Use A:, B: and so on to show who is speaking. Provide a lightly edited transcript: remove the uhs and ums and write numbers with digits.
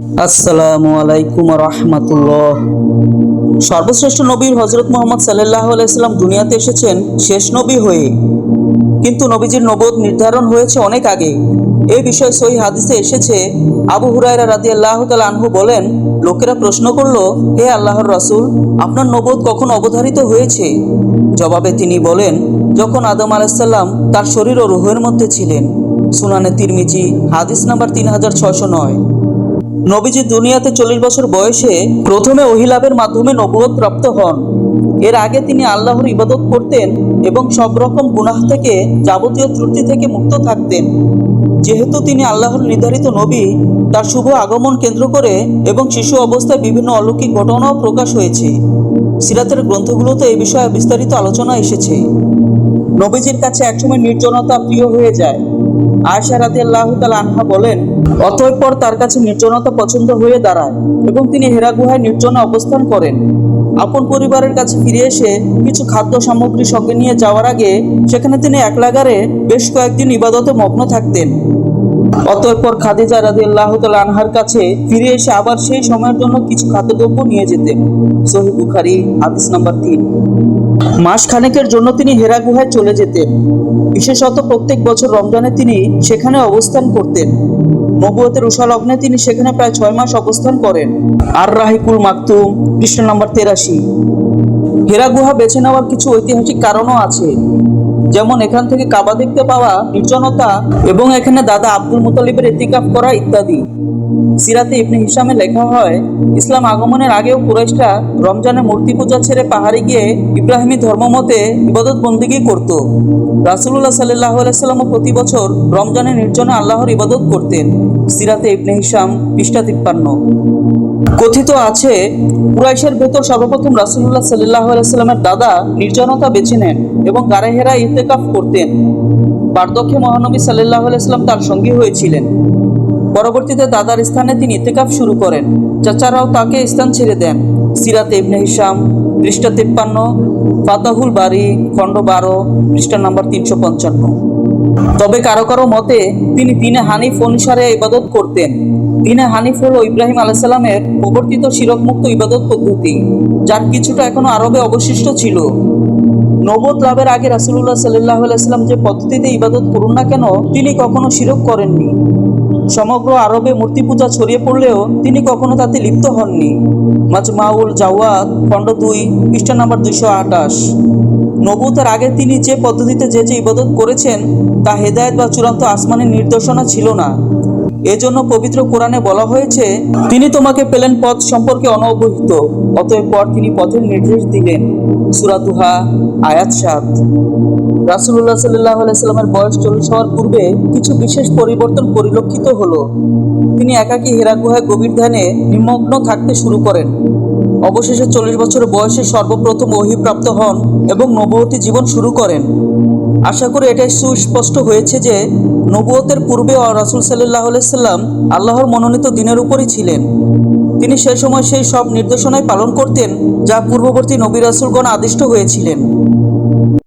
A: আসসালামু আলাইকুম রহমতুল্লাহ। সর্বশ্রেষ্ঠ নবীর হজরত মুহাম্মদ সাল্লাল্লাহু আলাইহি সাল্লাম দুনিয়াতে এসেছেন শেষ নবী হয়ে, কিন্তু নবীজির নবুয়ত নির্ধারণ হয়েছে অনেক আগে। এই বিষয়ে সহিহ হাদিসে এসেছে, আবু হুরায়রা রাদিয়াল্লাহু তাআলা আনহু বলেন, লোকেরা প্রশ্ন করল, হে আল্লাহর রাসূল, আপনার নবুয়ত কখন অবধারিত হয়েছে? জবাবে তিনি বলেন, যখন আদম আলাইহিস সালাম তার শরীর ও রূহের মধ্যে ছিলেন। সুনানে তিরমিজি, হাদিস নাম্বার 3609। নবীজি দুনিয়াতে 40 বছর বয়সে প্রথমে ওহী লাভের মাধ্যমে নবুয়ত প্রাপ্ত হন। এর আগে তিনি আল্লাহর ইবাদত করতেন এবং সব রকম গুনাহ থেকে, যাবতীয় ত্রুটি থেকে মুক্ত থাকতেন। যেহেতু তিনি আল্লাহর নির্ধারিত নবী, তার শুভ আগমন কেন্দ্র করে এবং শিশু অবস্থায় বিভিন্ন অলৌকিক ঘটনাও প্রকাশ হয়েছে। সিরাতের গ্রন্থগুলোতে এই বিষয়ে বিস্তারিত আলোচনা এসেছে। নবীজির কাছে একসময় নির্জনতা প্রিয় হয়ে যায়। আয়েশা রাদিয়াল্লাহু তাআলা আনহা বলেন, অতঃপর তার কাছে নির্জনতা পছন্দ হয়ে দাঁড়ায় এবং তিনি হেরা গুহায় নির্জনে অবস্থান করেন। আপন পরিবারের কাছে ফিরে এসে কিছু খাদ্য সামগ্রী সঙ্গে নিয়ে যাওয়ার আগে সেখানে তিনি একলাগারে বেশ কয়েকদিন ইবাদতে মগ্ন থাকতেন। অতঃপর খাদিজা রাদিয়াল্লাহু তাআলা আনহার কাছে ফিরে এসে আবার সেই সময়ের জন্য কিছু খাদ্যদ্রব্য নিয়ে যেতেন। সহিহ বুখারী, হাদিস নাম্বার 3। মাস খানেকের জন্য তিনি হেরা গুহায় চলে যেতেন। বিশেষত প্রত্যেক বছর রমজানে তিনি সেখানে অবস্থান করতেন। নবুয়তের উষালগ্নে তিনি সেখানে প্রায় 6 মাস অবস্থান করেন। আর রাহিকুল মাকতুম, পৃষ্ঠা নাম্বার 83। হেরা গুহা বেছে নেওয়ার কিছু ঐতিহাসিক কারণও আছে, যেমন এখান থেকে কাবা দেখতে পাওয়া, নির্জনতা এবং এখানে দাদা আব্দুল মুতালিবের ইতিকাফ করা ইত্যাদি। সিরাতে ইবনে হিশামে লেখা হয়, ইসলাম আগমনের আগেও কুরাইশরা রমজানে মূর্তি পূজা ছেড়ে পাহাড়ে গিয়ে ইব্রাহিমী ধর্মমতে ইবাদত বন্দেগী করত। রাসূলুল্লাহ সাল্লাল্লাহু আলাইহি সাল্লাম প্রতি বছর রমজানে নির্জনে আল্লাহর ইবাদত করতেন। সিরাতে ইবনে হিশাম, পৃষ্ঠা 53। কথিত আছে, কুরাইশের ভেতর সর্বপ্রথম রাসূলুল্লাহ সাল্লাল্লাহু আলাইহি সাল্লামের দাদা নির্জনতা বেছে নেন এবং গারে হেরা ইতিকাফ করতেন। বার্ধক্যে মহানবী সাল্লাল্লাহু আলাইহি সাল্লাম তার সঙ্গী হয়েছিলেন। পরবর্তীতে দাদার স্থানে তিনি ইতিকাফ শুরু করেন। চাচারাও তাকে স্থান ছেড়ে দেন। সিরাতে ইবনে হিশাম, পৃষ্ঠা 53, ফাতাহুল বারি, খণ্ড 12, পৃষ্ঠা নাম্বার 355। তবে কারো কারো মতে তিনি দ্বীনে হানিফ অনুসারে ইবাদত করতেন। দ্বীনে হানিফ হল ইব্রাহিম আলাইহিস সালামের প্রবর্তিত শিরকমুক্ত ইবাদত পদ্ধতি, যার কিছুটা এখনো আরবে অবশিষ্ট ছিল। নবুয়ত লাভের আগে রাসূলুল্লাহ সাল্লাল্লাহু আলাইহি সাল্লাম যে পদ্ধতিতে ইবাদত করুন না কেন, তিনি কখনো শিরক করেননি। সমগ্র আরবে মূর্তি পূজা ছড়িয়ে পড়লেও তিনি কখনো তাতে লিপ্ত হননি। মাজমাউল জাওয়াদ, খণ্ড 2, পৃষ্ঠা নাম্বার 228। নবুয়তের আগে তিনি যে পদ্ধতিতে যে ইবাদত করেছেন তা হেদায়েত বা চূড়ান্ত আসমানি নির্দেশনা ছিল না। এজন্য পবিত্র কোরআনে বলা হয়েছে, তিনি তোমাকে পেলেন পথ সম্পর্কে অনবহিত, অতঃপর তিনি পথের নির্দেশ দিলেন। সূরা দুহা, আয়াত 7। রাসূলুল্লাহ সাল্লাল্লাহু আলাইহি সাল্লামের বয়স 40 হওয়ার পূর্বে কিছু বিশেষ পরিবর্তন পরিলক্ষিত হলো। তিনি একাকী হেরা গুহায় গভীর ধ্যানে নিমগ্ন থাকতে শুরু করেন। অবশেষে 40 বছর বয়সে সর্বপ্রথম ওহী প্রাপ্ত হন এবং নবুয়তি জীবন শুরু করেন। আশা করি এটাই সুস্পষ্ট হয়েছে যে নবুয়তের পূর্বে রাসূল সাল্লাল্লাহু আলাইহি সাল্লাম আল্লাহর মনোনীত দ্বীনের উপরই ছিলেন। তিনি সেই সময় সেই সব নির্দেশনাই পালন করতেন যা পূর্ববর্তী নবী রাসূলগণ আদিষ্ট হয়েছিলেন।